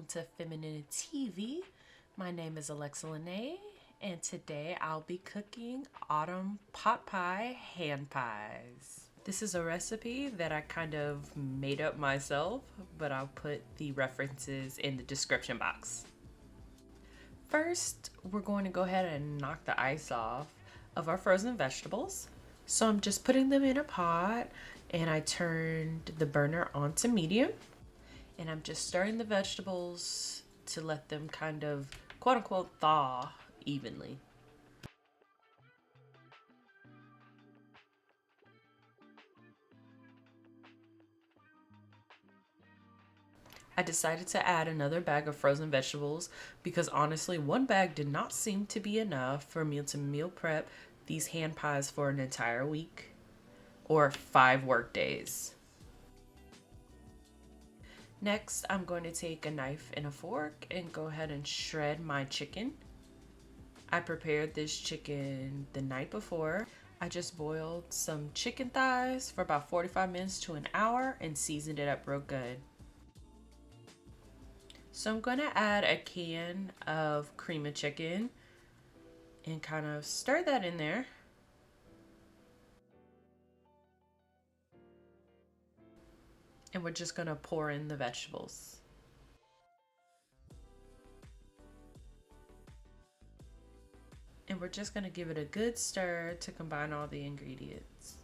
welcome to femininiTV. My name is Alexa Lene, and today I'll be cooking autumn pot pie hand pies. This is a recipe that I kind of made up myself, but I'll put the references in the description box. First, we're going to go ahead and knock the ice off of our frozen vegetables. So I'm just putting them in a pot, and I turned the burner on to medium. And I'm just stirring the vegetables to let them kind of quote unquote thaw evenly. I decided to add another bag of frozen vegetables because honestly, one bag did not seem to be enough for me to meal prep these hand pies for an entire week or 5 work days. Next, I'm going to take a knife and a fork and go ahead and shred my chicken. I prepared this chicken the night before. I just boiled some chicken thighs for about 45 minutes to an hour and seasoned it up real good. So I'm going to add a can of cream of chicken and kind of stir that in there. And we're just going to pour in the vegetables. And we're just going to give it a good stir to combine all the ingredients.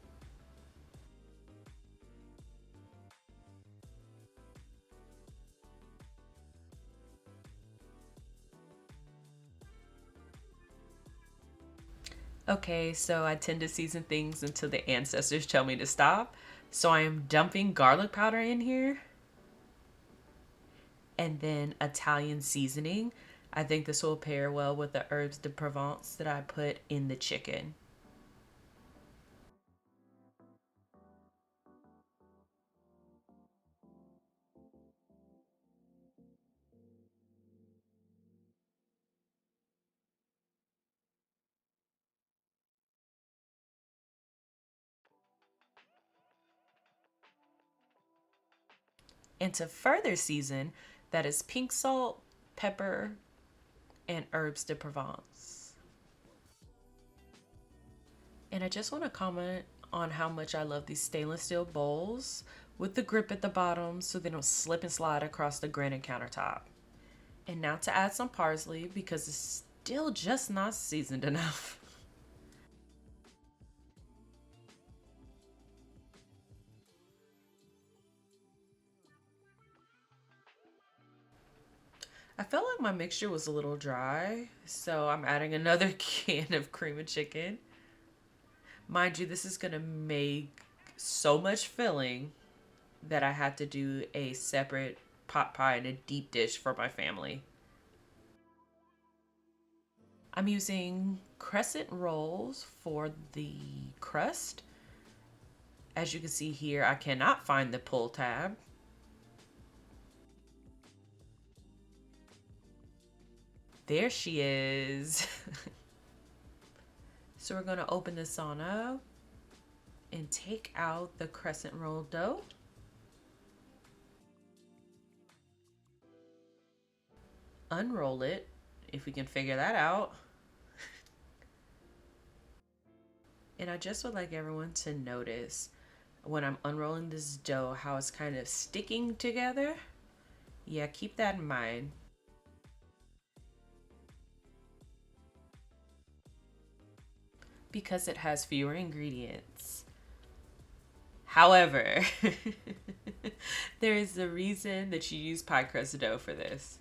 Okay, so I tend to season things until the ancestors tell me to stop. So I am dumping garlic powder in here. And then Italian seasoning. I think this will pair well with the herbs de Provence that I put in the chicken. And to further season, that is pink salt, pepper, and herbs de Provence. And I just want to comment on how much I love these stainless steel bowls with the grip at the bottom so they don't slip and slide across the granite countertop. And now to add some parsley because it's still just not seasoned enough. I felt like my mixture was a little dry, so I'm adding another can of cream of chicken. Mind you, this is gonna make so much filling that I had to do a separate pot pie and a deep dish for my family. I'm using crescent rolls for the crust. As you can see here, I cannot find the pull tab. There she is. So we're going to open this on up and take out the crescent roll dough. Unroll it, if we can figure that out. And I just would like everyone to notice when I'm unrolling this dough how it's kind of sticking together. Yeah, keep that in mind. Because it has fewer ingredients. However, there is a reason that you use pie crust dough for this.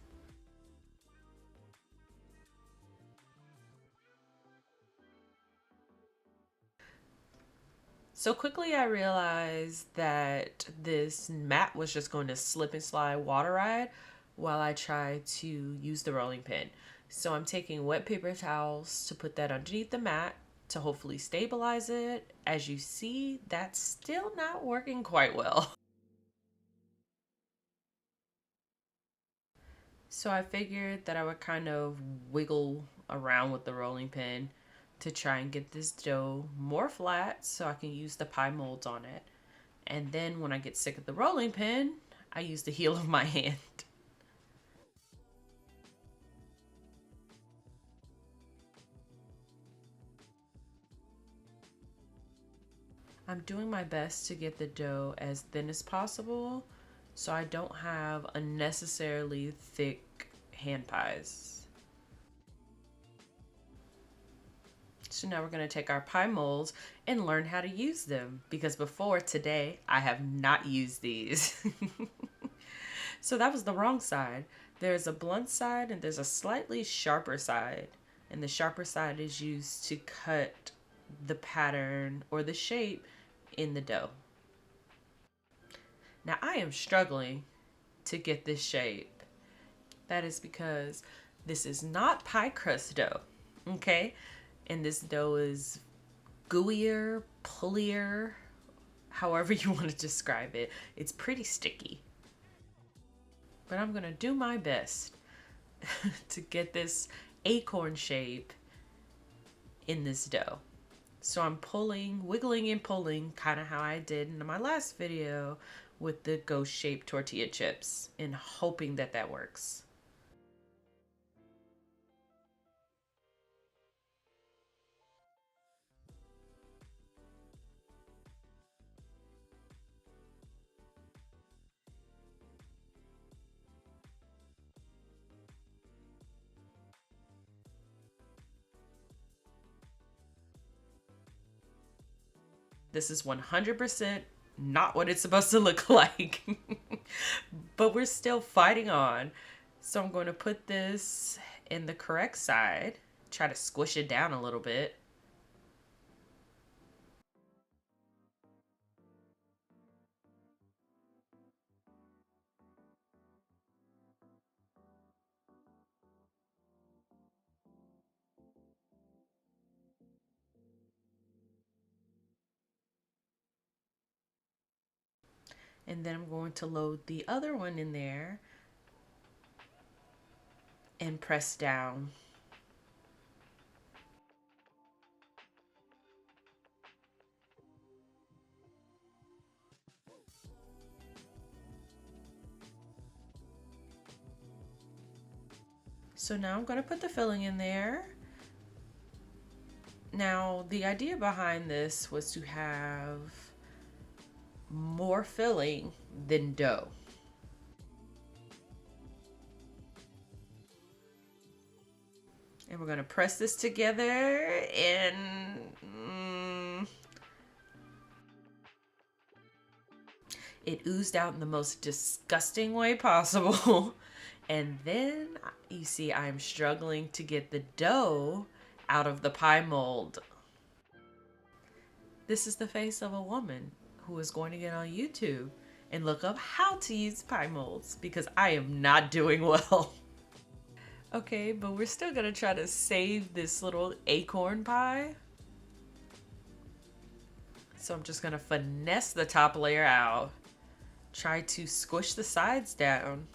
So quickly I realized that this mat was just going to slip and slide water ride while I try to use the rolling pin. So I'm taking wet paper towels to put that underneath the mat to hopefully stabilize it. As you see, that's still not working quite well. So I figured that I would kind of wiggle around with the rolling pin to try and get this dough more flat so I can use the pie molds on it. And then when I get sick of the rolling pin, I use the heel of my hand. I'm doing my best to get the dough as thin as possible so I don't have unnecessarily thick hand pies. So now we're going to take our pie molds and learn how to use them, because before today I have not used these. So that was the wrong side. There's a blunt side and there's a slightly sharper side. And the sharper side is used to cut the pattern or the shape in the dough. Now I am struggling to get this shape. That is because this is not pie crust dough, okay? And this dough is gooier, pullier, however you want to describe it. It's pretty sticky. But I'm gonna do my best to get this acorn shape in this dough. So I'm pulling, wiggling and pulling, kind of how I did in my last video with the ghost shaped tortilla chips, and hoping that that works. This is 100% not what it's supposed to look like. But we're still fighting on. So I'm going to put this in the correct side, try to squish it down a little bit. And then I'm going to load the other one in there and press down. So now I'm going to put the filling in there. Now, the idea behind this was to have more filling than dough. And we're going to press this together and it oozed out in the most disgusting way possible. And then you see I'm struggling to get the dough out of the pie mold. This is the face of a woman who is going to get on YouTube and look up how to use pie molds, because I am not doing well. Okay, but we're still gonna try to save this little acorn pie. So I'm just gonna finesse the top layer out, try to squish the sides down,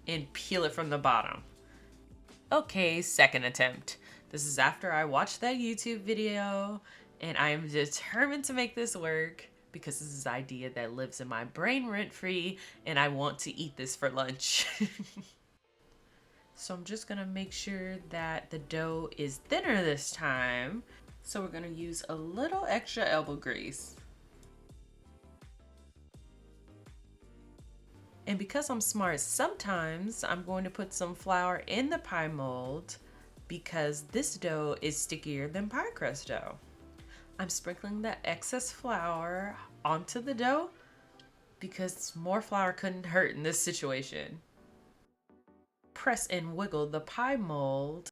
and peel it from the bottom. Okay, second attempt. This is after I watched that YouTube video, and I am determined to make this work because this is an idea that lives in my brain rent-free, and I want to eat this for lunch. So I'm just gonna make sure that the dough is thinner this time. So we're gonna use a little extra elbow grease. And because I'm smart, sometimes I'm going to put some flour in the pie mold because this dough is stickier than pie crust dough. I'm sprinkling the excess flour onto the dough because more flour couldn't hurt in this situation. Press and wiggle the pie mold.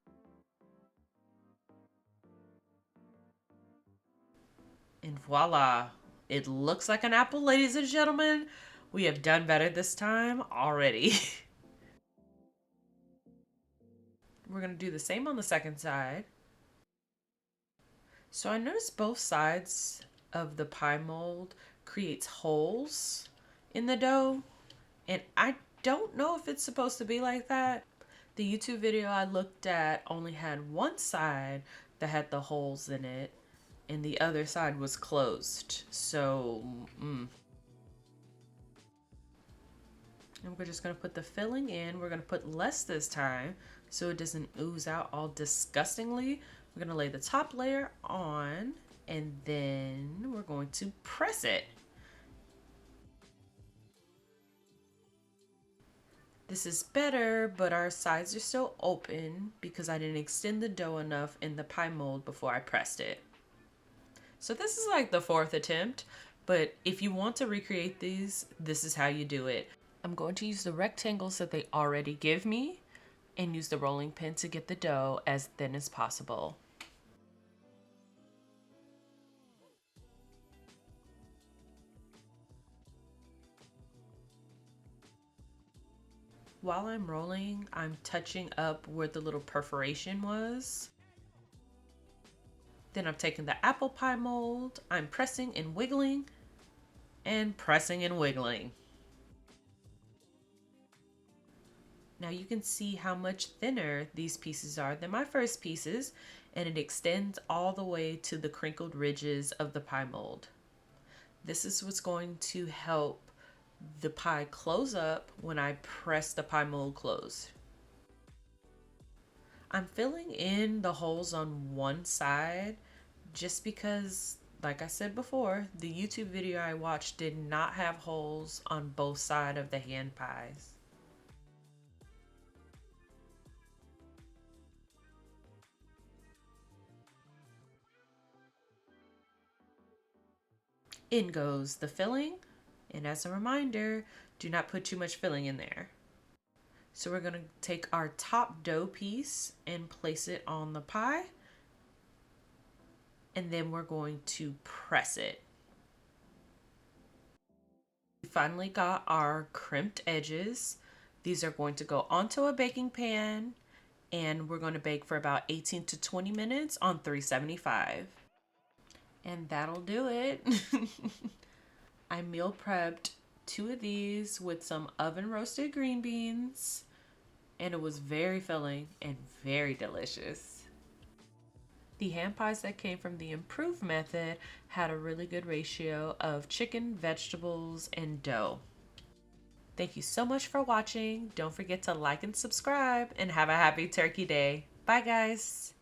And voila, it looks like an apple, ladies and gentlemen. We have done better this time already. We're gonna do the same on the second side. So I noticed both sides of the pie mold creates holes in the dough, and I don't know if it's supposed to be like that. The YouTube video I looked at only had one side that had the holes in it, and the other side was closed. So, And we're just gonna put the filling in. We're gonna put less this time so it doesn't ooze out all disgustingly. We're gonna lay the top layer on, And then we're going to press it. This is better, but our sides are still open because I didn't extend the dough enough in the pie mold before I pressed it. So this is like the 4th attempt, but if you want to recreate these, this is how you do it. I'm going to use the rectangles that they already give me and use the rolling pin to get the dough as thin as possible. While I'm rolling, I'm touching up where the little perforation was. Then I'm taking the apple pie mold, I'm pressing and wiggling, and pressing and wiggling. Now you can see how much thinner these pieces are than my first pieces, and it extends all the way to the crinkled ridges of the pie mold. This is what's going to help the pie close up when I press the pie mold closed. I'm filling in the holes on one side just because, like I said before, the YouTube video I watched did not have holes on both sides of the hand pies. In goes the filling, and as a reminder, do not put too much filling in there. So we're going to take our top dough piece and place it on the pie, and then we're going to press it. We finally got our crimped edges. These are going to go onto a baking pan, and we're going to bake for about 18 to 20 minutes on 375. And that'll do it. I meal prepped 2 of these with some oven roasted green beans, and it was very filling and very delicious. The hand pies that came from the improved method had a really good ratio of chicken, vegetables, and dough. Thank you so much for watching. Don't forget to like and subscribe, and have a happy Turkey Day. Bye guys.